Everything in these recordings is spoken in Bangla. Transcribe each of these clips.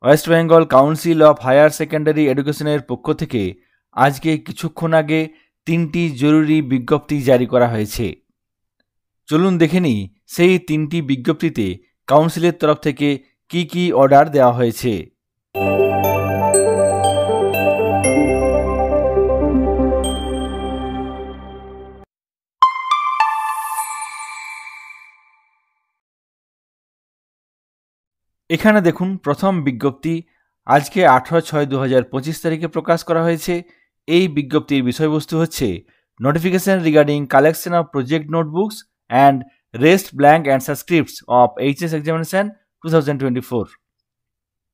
West Bengal council of higher secondary এডুকেশনের পক্ষ থেকে আজকে কিছুক্ষণ আগে 3টি জরুরি বিজ্ঞপ্তি জারি করা হয়েছে। চলুন দেখে নিই সেই 3টি বিজ্ঞপ্তিতে কাউন্সিলের তরফ থেকে কি কি অর্ডার দেওয়া হয়েছে। এখানে দেখুন প্রথম বিজ্ঞপ্তি আজকে 18/6/2025 তারিখে প্রকাশ করা হয়েছে। এই বিজ্ঞপ্তির বিষয়বস্তু হচ্ছে notification regarding collection of project notebooks and rest blank answer scripts of HS examination 2024।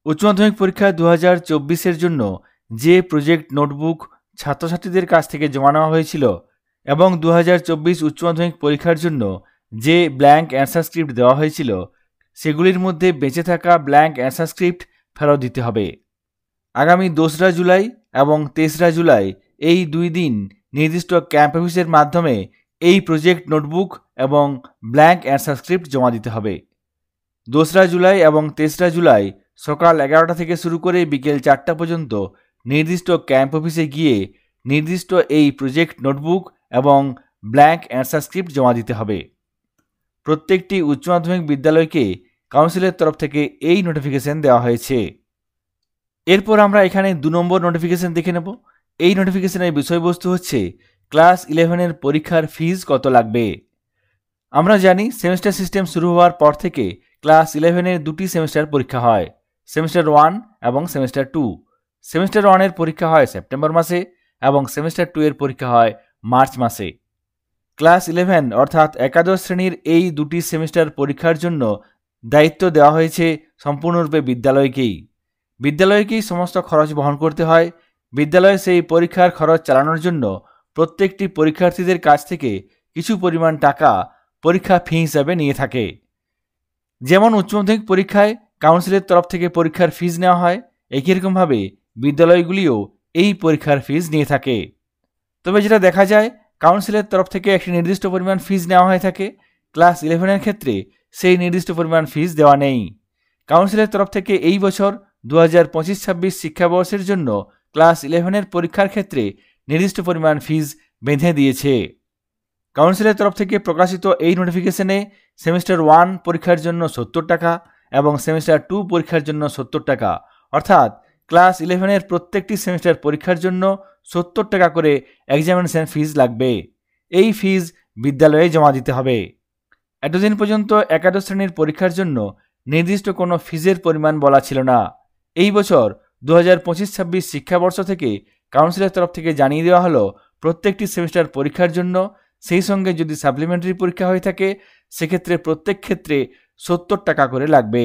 উচ্চ মাধ্যমিক পরীক্ষা 2024-এর জন্য যে প্রজেক্ট নোটবুক ছাত্রছাত্রীদের কাছ থেকে জমা নেওয়া হয়েছিল এবং 2024 উচ্চ মাধ্যমিক পরীক্ষার জন্য যে ব্ল্যাঙ্ক অ্যান্সার স্ক্রিপ্ট দেওয়া হয়েছিল সেগুলির মধ্যে বেঁচে থাকা ব্ল্যাঙ্ক অ্যান্সার স্ক্রিপ্ট ফেরত দিতে হবে। আগামী 2রা জুলাই এবং 3রা জুলাই এই 2 দিন নির্দিষ্ট ক্যাম্প অফিসের মাধ্যমে এই প্রজেক্ট নোটবুক এবং ব্ল্যাঙ্ক অ্যান্সার স্ক্রিপ্ট জমা দিতে হবে। 2রা জুলাই এবং 3রা জুলাই সকাল 11টা থেকে শুরু করে বিকেল 4টা পর্যন্ত নির্দিষ্ট ক্যাম্প অফিসে গিয়ে নির্দিষ্ট এই প্রজেক্ট নোটবুক এবং ব্ল্যাঙ্ক অ্যান্সার স্ক্রিপ্ট জমা দিতে হবে। প্রত্যেকটি উচ্চ মাধ্যমিক বিদ্যালয়কে কাউন্সিলের তরফ থেকে এই নোটিফিকেশন দেওয়া হয়েছে। এরপর আমরা এখানে 2 নম্বর নোটিফিকেশন দেখে নেব। এই নোটিফিকেশনের বিষয়বস্তু হচ্ছে ক্লাস 11-এর পরীক্ষার ফিজ কত লাগবে। আমরা জানি সেমিস্টার সিস্টেম শুরু হওয়ার পর থেকে ক্লাস 11-এর 2টি সেমিস্টার পরীক্ষা হয়, সেমিস্টার 1 এবং সেমিস্টার 2। সেমিস্টার 1-এর পরীক্ষা হয় সেপ্টেম্বর মাসে এবং সেমিস্টার 2-এর পরীক্ষা হয় মার্চ মাসে। ক্লাস 11 অর্থাৎ একাদশ শ্রেণীর এই 2টি সেমিস্টার পরীক্ষার জন্য দায়িত্ব দেওয়া হয়েছে সম্পূর্ণরূপে বিদ্যালয়কেই সমস্ত খরচ বহন করতে হয়। বিদ্যালয়ে সেই পরীক্ষার খরচ চালানোর জন্য প্রত্যেকটি পরীক্ষার্থীদের কাছ থেকে কিছু পরিমাণ টাকা পরীক্ষা ফি হিসাবে নিয়ে থাকে। যেমন উচ্চ মাধ্যমিক পরীক্ষায় কাউন্সিলের তরফ থেকে পরীক্ষার ফিজ নেওয়া হয়, একই রকমভাবে বিদ্যালয়গুলিও এই পরীক্ষার ফিজ নিয়ে থাকে। তবে যেটা দেখা যায় কাউন্সিলের তরফ থেকে একটি নির্দিষ্ট পরিমাণ ফিজ নেওয়া হয়ে থাকে, ক্লাস 11-এর ক্ষেত্রে সেই নির্দিষ্ট পরিমাণ ফিজ দেওয়া নেই। কাউন্সিলের তরফ থেকে এই বছর 2025-26 শিক্ষাবর্ষের জন্য ক্লাস 11-এর পরীক্ষার ক্ষেত্রে নির্দিষ্ট পরিমাণ ফিজ বেঁধে দিয়েছে। কাউন্সিলের তরফ থেকে প্রকাশিত এই নোটিফিকেশনে সেমিস্টার 1 পরীক্ষার জন্য 70 টাকা এবং সেমিস্টার 2 পরীক্ষার জন্য 70 টাকা, অর্থাৎ ক্লাস 11-এর প্রত্যেকটি সেমিস্টার পরীক্ষার জন্য 70 টাকা করে এক্সামিনেশন ফিজ লাগবে। এই ফিজ বিদ্যালয়ে জমা দিতে হবে। এতদিন পর্যন্ত একাদশ শ্রেণীর পরীক্ষার জন্য নির্দিষ্ট কোনো ফিজের পরিমাণ বলা ছিল না। এই বছর 2025-26 শিক্ষাবর্ষ থেকে কাউন্সিলের তরফ থেকে জানিয়ে দেওয়া হলো প্রত্যেকটি সেমিস্টার পরীক্ষার জন্য, সেই সঙ্গে যদি সাপ্লিমেন্টারি পরীক্ষা হয়ে থাকে সেক্ষেত্রে প্রত্যেক ক্ষেত্রে 70 টাকা করে লাগবে।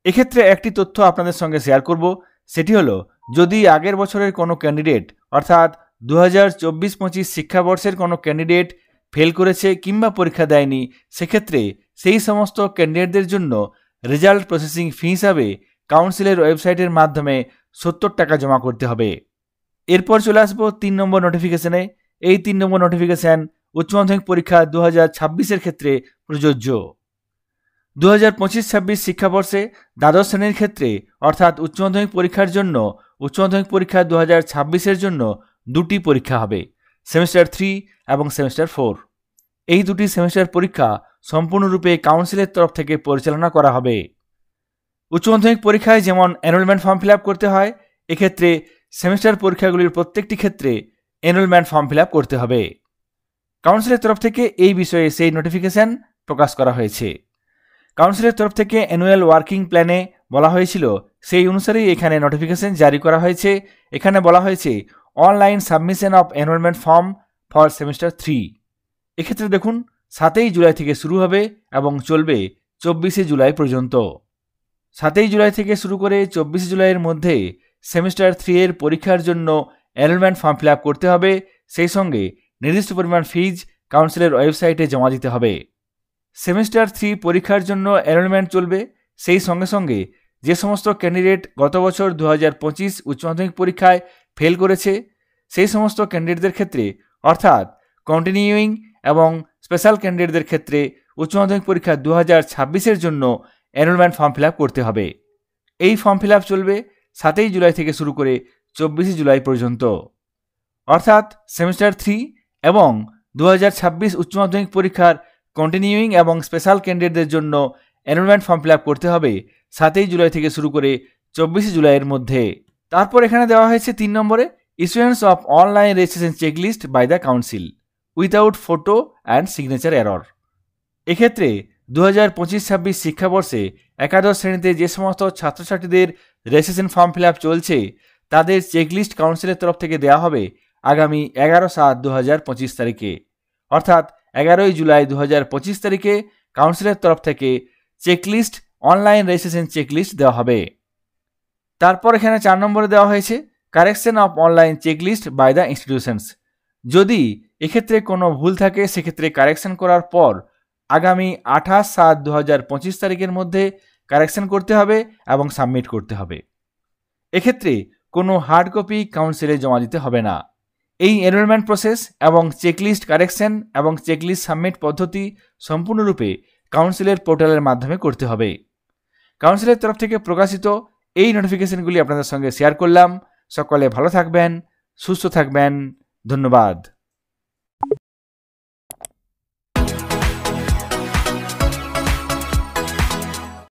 এক্ষেত্রে একটি তথ্য আপনাদের সঙ্গে শেয়ার করব, সেটি হলো যদি আগের বছরের কোনো ক্যান্ডিডেট অর্থাৎ 2024-25 শিক্ষাবর্ষের কোনো ক্যান্ডিডেট ফেল করেছে কিংবা পরীক্ষা দেয়নি, সেক্ষেত্রে সেই সমস্ত ক্যান্ডিডেটদের জন্য রেজাল্ট প্রসেসিং ফি হিসাবে কাউন্সিলের ওয়েবসাইটের মাধ্যমে 70 টাকা জমা করতে হবে। এরপর চলে আসবো 3 নম্বর নোটিফিকেশনে। এই 3 নম্বর নোটিফিকেশন উচ্চ মাধ্যমিক পরীক্ষা 2026-এর ক্ষেত্রে প্রযোজ্য। 2025-26 শিক্ষাবর্ষে দ্বাদশ শ্রেণীর ক্ষেত্রে অর্থাৎ উচ্চ মাধ্যমিক পরীক্ষার জন্য উচ্চ মাধ্যমিক পরীক্ষা 2026-এর জন্য 2টি পরীক্ষা হবে, সেমিস্টার 3 এবং সেমিস্টার 4। এই 2টি সেমিস্টার পরীক্ষা সম্পূর্ণরূপে কাউন্সিলের তরফ থেকে পরিচালনা করা হবে। উচ্চ মাধ্যমিক পরীক্ষায় যেমন এনরোলমেন্ট ফর্ম ফিল আপ করতে হয়, এক্ষেত্রে সেমিস্টার পরীক্ষাগুলির প্রত্যেকটি ক্ষেত্রে এনরোলমেন্ট ফর্ম ফিল আপ করতে হবে। কাউন্সিলের তরফ থেকে এই বিষয়ে সেই নোটিফিকেশন প্রকাশ করা হয়েছে। কাউন্সিলের তরফ থেকে অ্যানুয়াল ওয়ার্কিং প্ল্যানে বলা হয়েছিল সেই অনুসারেই এখানে নোটিফিকেশন জারি করা হয়েছে। এখানে বলা হয়েছে online submission of enrollment form for semester 3। এক্ষেত্রে দেখুন 7ই জুলাই থেকে শুরু হবে এবং চলবে 24শে জুলাই পর্যন্ত। 7ই জুলাই থেকে শুরু করে 24শে জুলাইয়ের মধ্যে সেমিস্টার 3-এর পরীক্ষার জন্য এনরোলমেন্ট ফর্ম ফিল আপ করতে হবে, সেই সঙ্গে নির্দিষ্ট পরিমাণ ফিজ কাউন্সিলের ওয়েবসাইটে জমা দিতে হবে। সেমিস্টার 3 পরীক্ষার জন্য এনরোলমেন্ট চলবে, সেই সঙ্গে সঙ্গে যে সমস্ত ক্যান্ডিডেট গত বছর 2025 উচ্চ মাধ্যমিক পরীক্ষায় ফেল করেছে সেই সমস্ত ক্যান্ডিডেটদের ক্ষেত্রে অর্থাৎ কন্টিনিউইং এবং স্পেশাল ক্যান্ডিডেটদের ক্ষেত্রে উচ্চ মাধ্যমিক পরীক্ষা 2026-এর জন্য এনরোলমেন্ট ফর্ম ফিল আপ করতে হবে। এই ফর্ম ফিল আপ চলবে 7 জুলাই থেকে শুরু করে 24 জুলাই পর্যন্ত। অর্থাৎ সেমিস্টার 3 এবং 2026 উচ্চ মাধ্যমিক পরীক্ষার কন্টিনিউইং এবং স্পেশাল ক্যান্ডিডেটদের জন্য এনরোলমেন্ট ফর্ম ফিল আপ করতে হবে 7 জুলাই থেকে শুরু করে 24 জুলাইয়ের মধ্যে। তারপর এখানে দেওয়া হয়েছে 3 নম্বরে issuance of online registration checklist by the council without photo and signature error. এক্ষেত্রে 2025-26 শিক্ষাবর্ষে একাদশ শ্রেণীতে যে সমস্ত ছাত্রছাত্রীদের রেজিস্ট্রেশন ফর্ম ফিল আপ চলছে তাদের চেকলিস্ট কাউন্সিলের তরফ থেকে দেওয়া হবে আগামী 11/7/2025 তারিখে। অর্থাৎ 11 জুলাই 2025 তারিখে কাউন্সিলের তরফ থেকে চেকলিস্ট অনলাইন রেজিস্ট্রেশন চেকলিস্ট দেওয়া হবে। তারপর এখানে 4 নম্বরে দেওয়া হয়েছে correction of online checklist by the institutions. যদি এক্ষেত্রে কোনো ভুল থাকে সেক্ষেত্রে কারেকশন করার পর আগামী 28/7/2025 তারিখের মধ্যে কারেকশন করতে হবে এবং সাবমিট করতে হবে। এক্ষেত্রে কোনো হার্ড কপি কাউন্সিলে জমা দিতে হবে না। এই এনরোলমেন্ট প্রসেস এবং চেকলিস্ট কারেকশন এবং চেকলিস্ট সাবমিট পদ্ধতি সম্পূর্ণরূপে কাউন্সিলের পোর্টালের মাধ্যমে করতে হবে। কাউন্সিলের তরফ থেকে প্রকাশিত এই নোটিফিকেশনগুলি আপনাদের সঙ্গে শেয়ার করলাম। সকলে ভালো থাকবেন, সুস্থ থাকবেন। ধন্যবাদ।